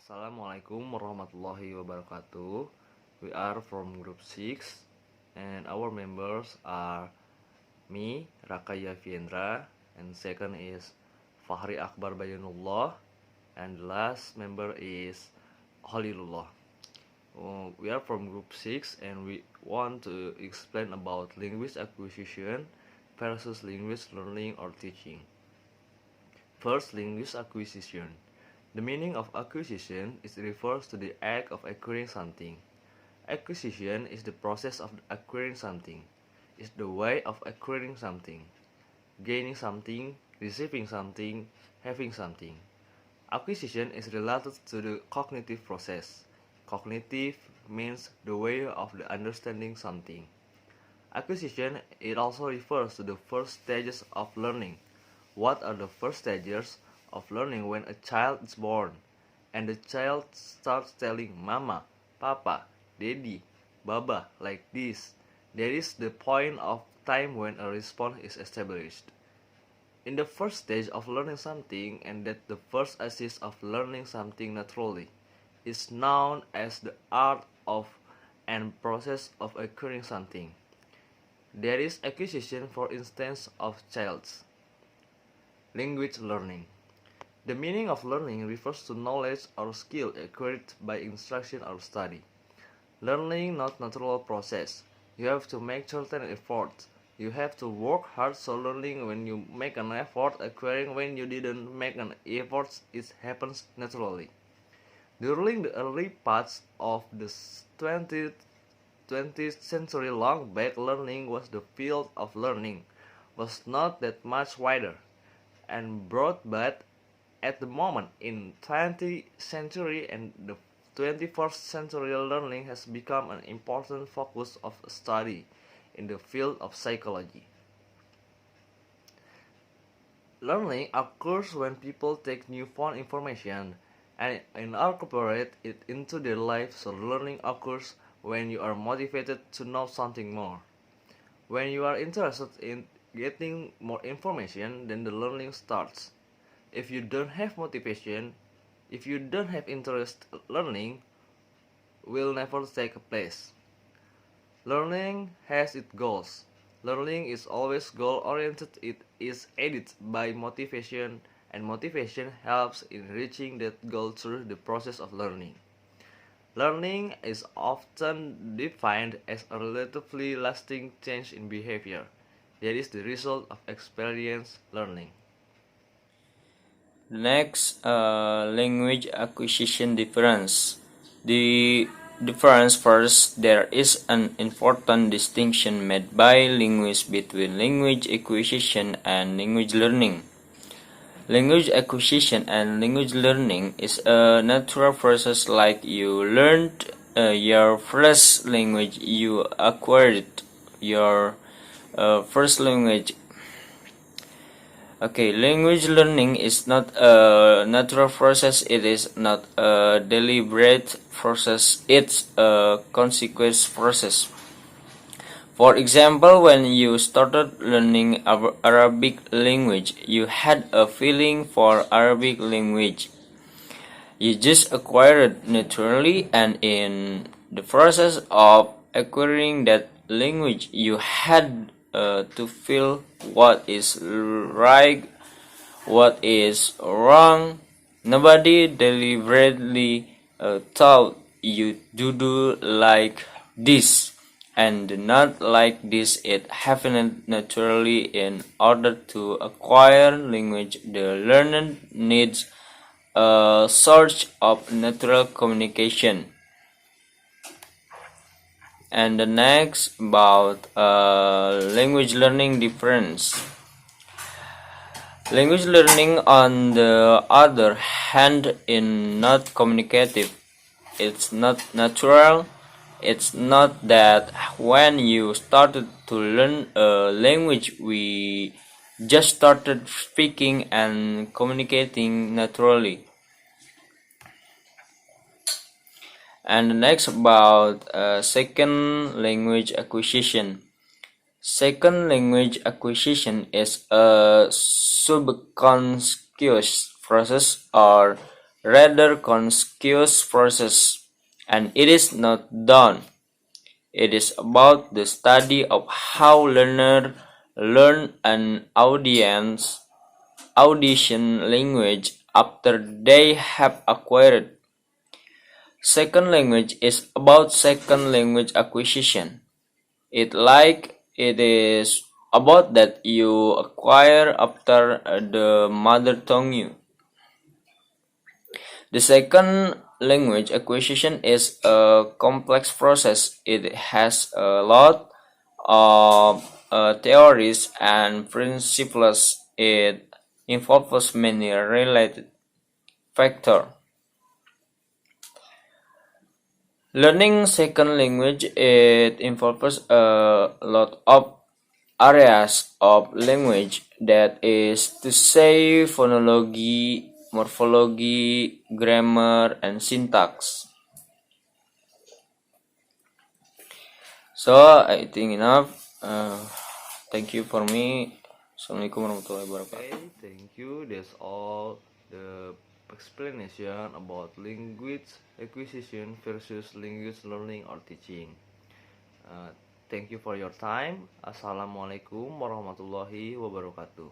Assalamualaikum warahmatullahi wabarakatuh. We are from group 6 and our members are me, Rakaya Fiendra, and second is Fahri Akbar Bayanullah, and the last member is Holilullah. We are from group 6 and we want to explain about language acquisition versus language learning or teaching. First, language acquisition. The meaning of acquisition refers to the act of acquiring something. Acquisition is the process of acquiring something. It's the way of acquiring something. Gaining something, receiving something, having something. Acquisition is related to the cognitive process. Cognitive means the way of the understanding something. Acquisition, it also refers to the first stages of learning. What are the first stages of learning when a child is born and the child starts telling mama, papa, daddy, baba like this? That is the point of time when a response is established. In the first stage of learning something, and that the first assist of learning something naturally, is known as the art of and process of acquiring something. There is acquisition, for instance, of child's language learning. The meaning of learning refers to knowledge or skill acquired by instruction or study. Learning not natural process. You have to make certain efforts. You have to work hard, so learning when you make an effort, acquiring when you didn't make an effort, it happens naturally. During the early parts of the 20th century, long back, learning was the field of learning was not that much wider and broad, but at the moment in 20th century and the 21st century, learning has become an important focus of study in the field of psychology. Learning occurs when people take newfound information and incorporate it into their life, so learning occurs when you are motivated to know something more. When you are interested in getting more information, then the learning starts. If you don't have motivation, if you don't have interest, learning will never take place. Learning has its goals. Learning is always goal-oriented. It is aided by motivation, and motivation helps in reaching that goal through the process of learning. Learning is often defined as a relatively lasting change in behavior. That is the result of experience learning. Next, language acquisition difference. The difference first, there is an important distinction made by linguists between language acquisition and language learning. Language acquisition and language learning is a natural process, like you learned your first language, you acquired your first language. Okay, language learning is not a natural process, it is not a deliberate process, it's a consequence process. For example, when you started learning Arabic language, you had a feeling for Arabic language. You just acquired it naturally, and in the process of acquiring that language, you had to feel what is right, what is wrong. Nobody deliberately thought you do like this and not like this. It happened naturally. In order to acquire language, the learner needs a sort of natural communication. And the next about language learning difference. Language learning, on the other hand, is not communicative. It's not natural. It's not that when you started to learn a language, we just started speaking and communicating naturally. And next about second language acquisition. Second language acquisition is a subconscious process or rather conscious process, and it is not done. It is about the study of how learner learn an audition language after they have acquired. Second language is about second language acquisition. It is about that you acquire after the mother tongue you. The second language acquisition is a complex process. It has a lot of theories and principles. It involves many related factors. Learning second language, it involves a lot of areas of language, that is to say phonology, morphology, grammar, and syntax. So I think enough. Thank you for me. Assalamualaikum warahmatullahi wabarakatuh. Okay, thank you. That's all the explanation about language acquisition versus language learning or teaching. Thank you for your time. Assalamualaikum warahmatullahi wabarakatuh.